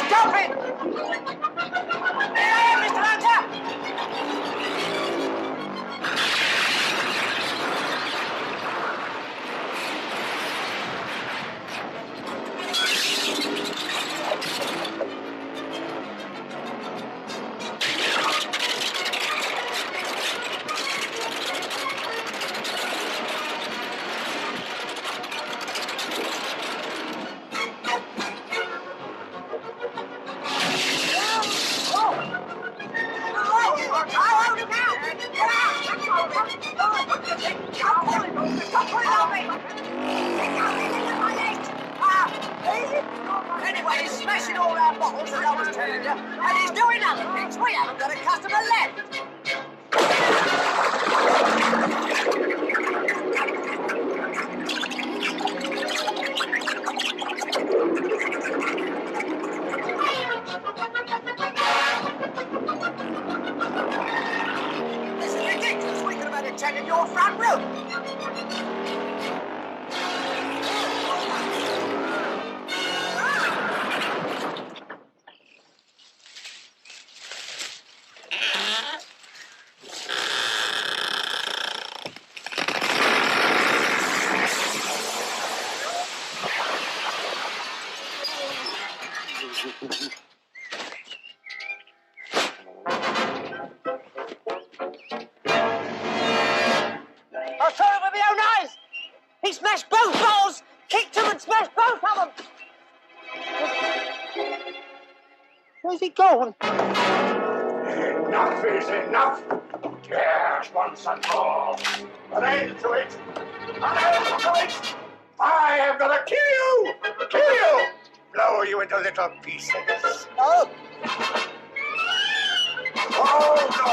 Stop it! Here, Mr. Hunter! Anyway, he's smashing all our bottles, as I was telling you, and he's doing other things. We haven't got a customer left. This is ridiculous. We could have had a check in your front room. I saw it with my own eyes. He smashed both bottles, kicked them and smashed both of them. Where's he gone? Enough is enough. Yes, once and for all. An end to it. An end to it. I am going to kill you. Kill you. Blow you into little pieces. Oh. Oh, no.